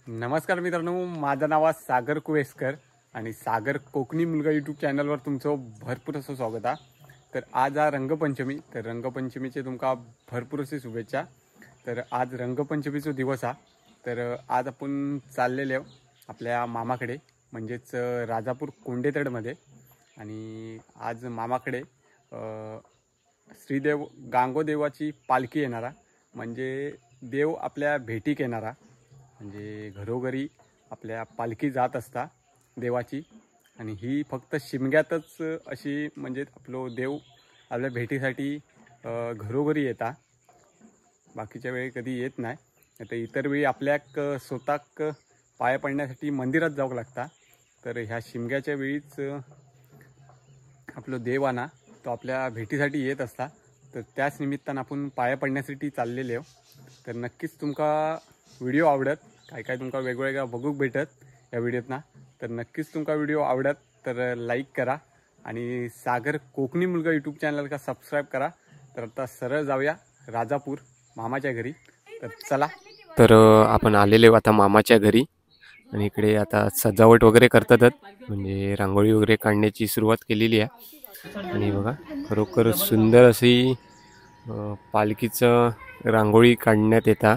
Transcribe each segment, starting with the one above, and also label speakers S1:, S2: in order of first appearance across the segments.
S1: नमस्कार मित्रांनो, माझं नाव आहे सागर कुवेसकर आणि सागर कोकणी मुलगा यूट्यूब चॅनलवर तुमचं भरपूर असं स्वागत आहे। तर आज आहे रंगपंचमी। तर रंगपंचमीचे तुमका भरपूर अशी शुभेच्छा। तर आज रंगपंचमीचा दिवस आहे। तर आज आपण चाललेले आपल्या मामाकडे, म्हणजेच राजापूर कोंडेतडमध्ये। आणि आज मामाकडे श्रीदेव गांगोदेवाची पालखी येणार आहे, म्हणजे देव आपल्या भेटीक येणार आहे। म्हणजे घरोघरी आपल्या पालखी जात असता देवाची, आणि ही फक्त शिमग्यातच अशी म्हणजे आपलो देव आपल्या भेटीसाठी घरोघरी येता, बाकीच्या वेळी कधी येत नाही। आता इतर वेळी आपल्याक स्वतःक पाया पडण्यासाठी मंदिरात जावं लागता। तर ह्या शिमग्याच्या वेळीच आपलो देव आहे ना, तो आपल्या भेटीसाठी येत असता। तर त्याच निमित्तानं आपण पाया पडण्यासाठी चाललेले आहो। तर नक्कीच तुमका व्हिडिओ आवडत, काय काय तुमका वेगवेगळ्या बघूक भेटत या व्हिडिओतना। तर नक्कीच तुमका व्हिडिओ आवडत तर लाईक करा आणि सागर कोकणी मुलगा यूट्यूब चॅनल का सबस्क्राईब करा। तर आता सरळ जाऊया राजापूर मामाच्या घरी। तर चला। तर आपण आलेले आता मामाच्या घरी, आणि इकडे आता सजावट वगैरे करतात, म्हणजे रांगोळी वगैरे काढण्याची सुरुवात केलेली आहे। आणि बघा, खरोखर सुंदर अशी पालखीचं रांगोळी काढण्यात येता।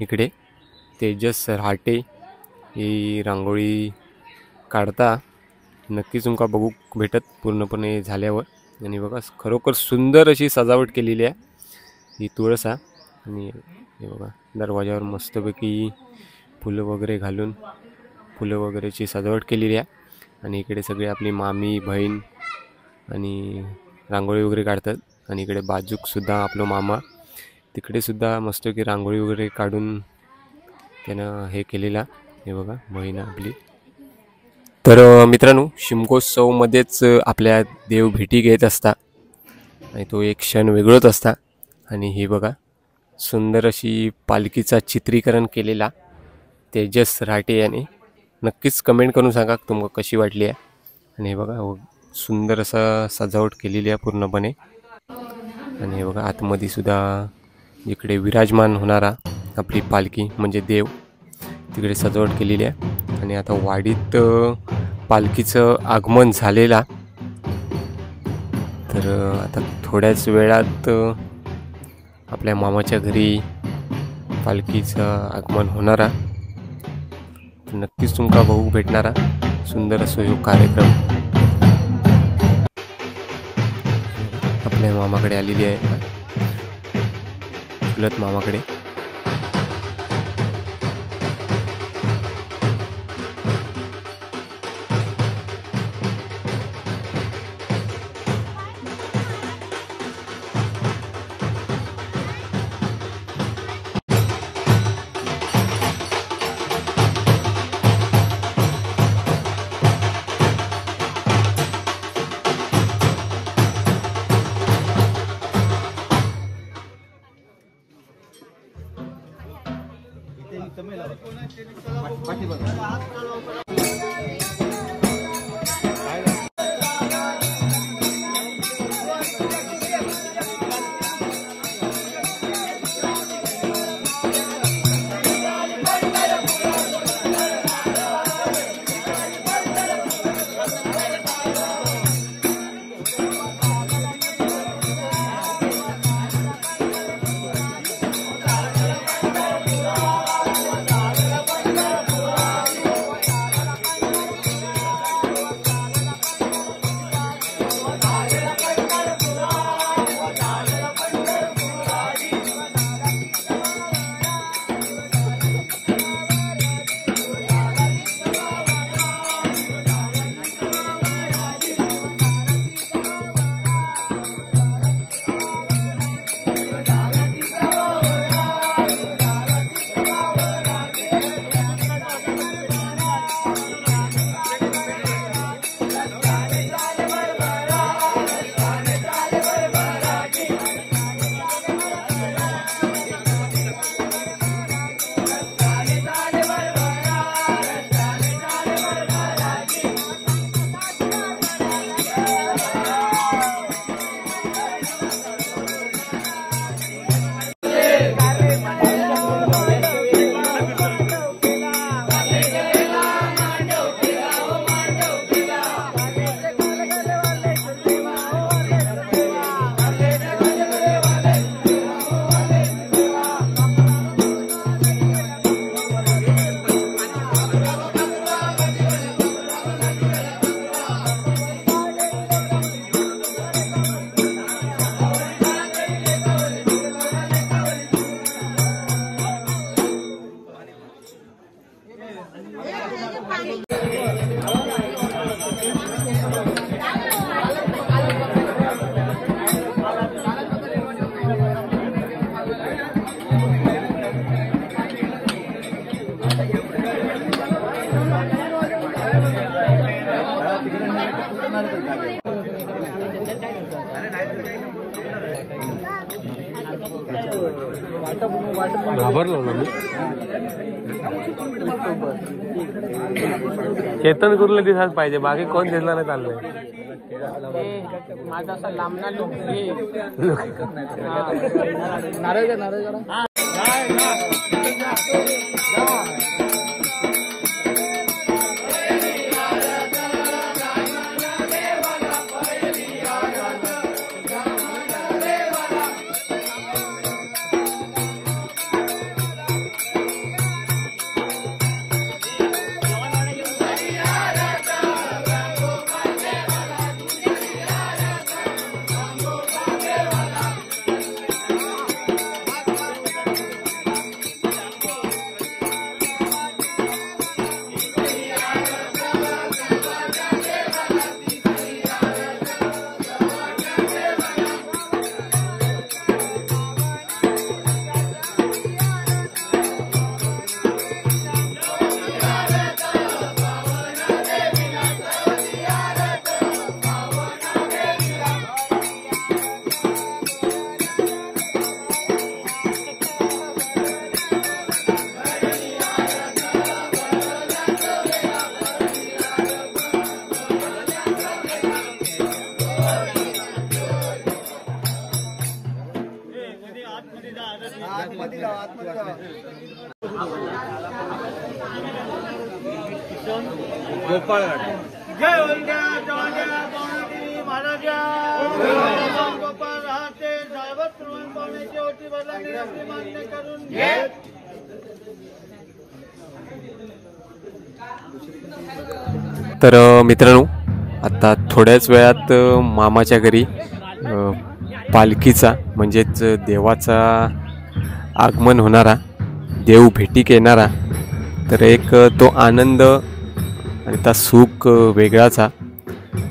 S1: इकडे तेजस राहटे ही रांगोळी काढता, नक्कीच तुमका बघूक भेटत पूर्णपणे झाल्यावर। आणि बघा, खरोखर सुंदर अशी सजावट केलेली आहे। ही तुळस आहे, आणि हे बघा दरवाजावर मस्तपैकी फुलं वगैरे घालून फुलं वगैरेची सजावट केलेली आहे। आणि इकडे सगळे आपली मामी बहीण आणि रांगोळी वगैरे काढतात। आणि इकडे बाजूक सुद्धा आपलं मामा, तिकडे सुद्धा मस्तपैकी रांगोळी वगैरे काढून त्यानं हे केलेला। हे बघा बहीण आपली। तर मित्रांनो, शिमगोत्सवमध्येच आपल्या देव भेटी घेत असता, आणि तो एक क्षण वेगळाच असता। आणि हे बघा, सुंदर अशी पालखीचा चित्रीकरण केलेला तेजस राहटे याने। नक्कीच कमेंट करून सांगा तुम्हाला कशी वाटली आहे। आणि हे बघा, सुंदर असं सजावट केलेली आहे पूर्णपणे। आणि हे बघा, आतमध्ये सुद्धा जिकडे विराजमान होणारा आपली पालखी म्हणजे देव, तिकडे सजावट केलेली आहे। आणि आता वाडीत पालखीचं आगमन झालेला। तर आता थोड्याच वेळात आपल्या मामाच्या घरी पालखीचं आगमन होणारा। नक्कीच तुमका बघू भेटणारा सुंदर असो जो कार्यक्रम आपल्या मामाकडे आलेली आहे, चुलत मामाकडे।
S2: घाबरलो ना मी. चेतन कुर्ले दिसाच पाहिजे, बाकी कोण दिसला नाही चाललंय.
S3: माझा असा लांबना लोक
S4: गोपाळघाट.
S5: जय वंद्या जवान्या पावणेगिरी महाराजा गोपाळ राहते साहेबत प्रमाण पावण्याची ओटी बदलण्याची मागणी करून घे.
S2: तर मित्रांनो, आता थोड्याच वेळात मामाच्या घरी पालखीचा म्हणजेच देवाचा आगमन होणारा, देव भेटीक येणारा. तर एक तो आनंद आणि त्या सुख वेगळाचा,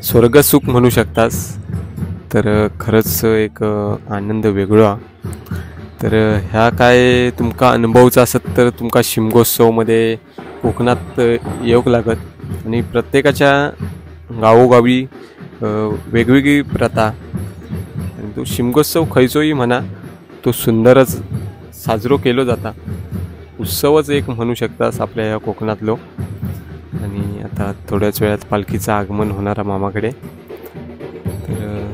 S2: स्वर्गसुख म्हणू शकतास. तर खरंच एक आनंद वेगळा. तर ह्या काय तुमका अनुभवचा असत तर तुमका शिमगोत्सवमध्ये कोकणात येऊक लागत. आणि प्रत्येकाच्या गावोगावी वेगवेगळी प्रथा, आणि तो शिमगोत्सव खंयचोही म्हणा तो सुंदरच साजरो केलो जाता. उत्सवच एक म्हणू शकतास आपल्या या कोकणातलो. आणि आता थोड्याच वेळात पालखीचं आगमन होणारा मामाकडे. तर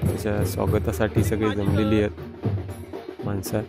S2: त्याच्या स्वागतासाठी सगळे जमलेली आहेत माणसं.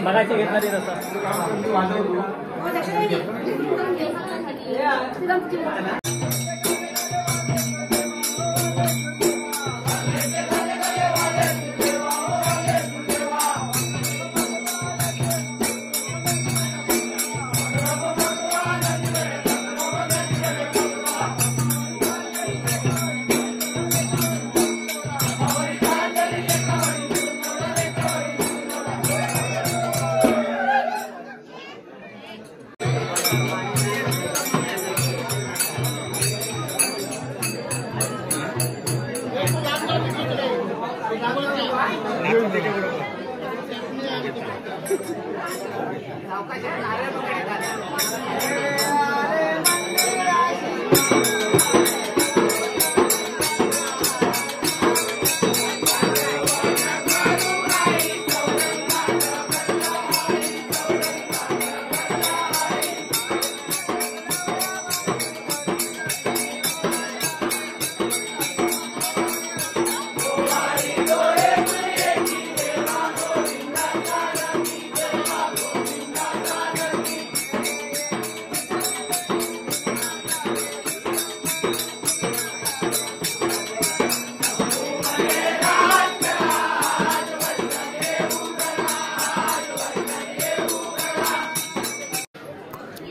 S5: बघायचे घेतला ते तसं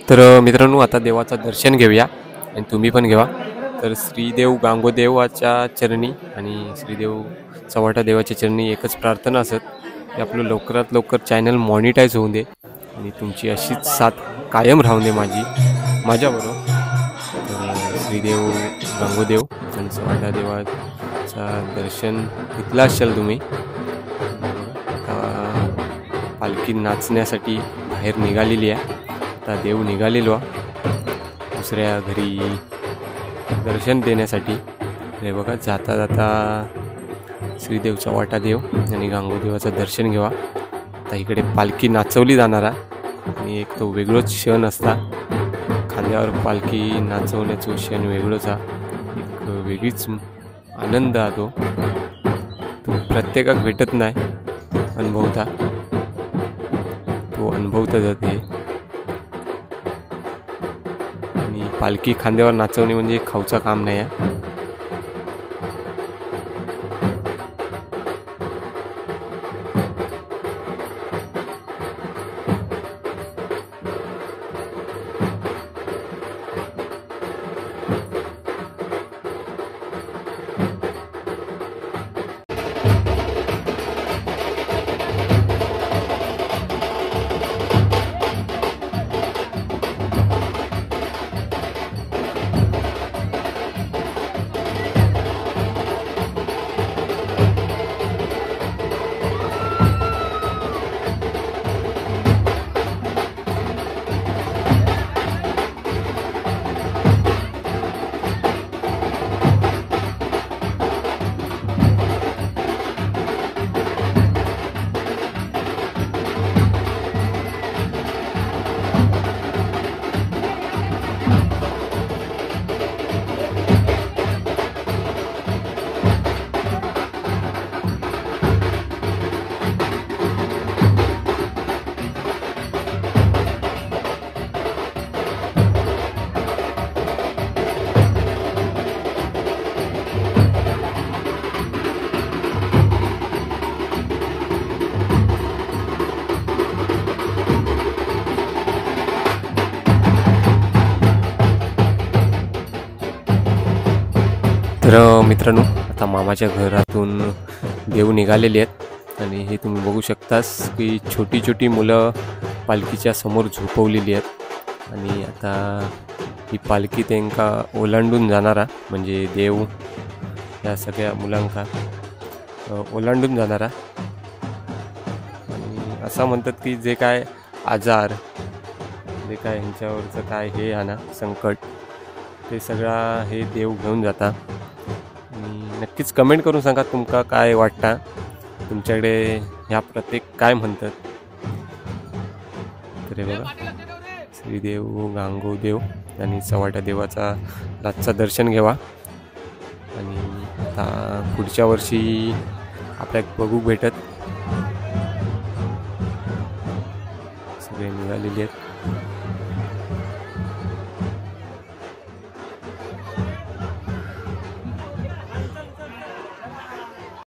S2: तर मित्रांनो, आता देवाचं दर्शन घेऊया आणि तुम्ही पण घेवा. तर श्रीदेव गांगोदेवाच्या चरणी आणि श्रीदेव चव्हाटा देवाच्या चरणी एकच प्रार्थना असत की आपलं लवकरात लवकर चॅनल मॉनिटाईज होऊन दे आणि तुमची अशीच साथ कायम राहून दे माझ्याबरोबर. तर श्रीदेव गांगोदेव आणि चव्हाटा देवाचा दर्शन घेतलं असाल तुम्ही. पालखी नाचण्यासाठी बाहेर निघालेली आहे. आता देव निघालेलो दुसऱ्या घरी दर्शन देण्यासाठी. हे बघा, जाता जाता श्रीदेव चव्हाटा देव आणि गांगोदेवाचं दर्शन घेवा. आता इकडे पालखी नाचवली जाणार आहे आणि एक तो वेगळोच क्षण असता. खांद्यावर पालखी नाचवण्याचा क्षण वेगळोच हा. एक वेगळीच आनंद हा तो प्रत्येकाक भेटत नाही अनुभवता. तो अनुभवता जाते. आणि पालखी खांद्यावर नाचवणे म्हणजे खाऊचा काम नाही आहे. तर मित्रांनो, आता मामाच्या घरातून देव निघालेले आहेत आणि हे तुम्ही बघू शकतास की छोटी छोटी मुलं पालखीच्या समोर झोपवलेली आहेत आणि आता ही पालखी त्यांका ओलांडून जाणारा, म्हणजे देव या सगळ्या मुलांका ओलांडून जाणारा. आणि असं म्हणतात की जे काय आजार, जे काय ह्यांच्यावरचं काय हे आहे ना संकट, ते सगळा हे देव घेऊन जाता. आणि नक्कीच कमेंट करून सांगा तुमका काय वाटतं, तुमच्याकडे ह्या प्रत्येक काय म्हणतात. तर हे बघा, श्रीदेव, गांगोदेव आणि चव्हाट्या देवाचा रातचा दर्शन घ्यावा. आणि आता पुढच्या वर्षी आपल्याला बघू भेटत. सगळे निघालेले आहेत.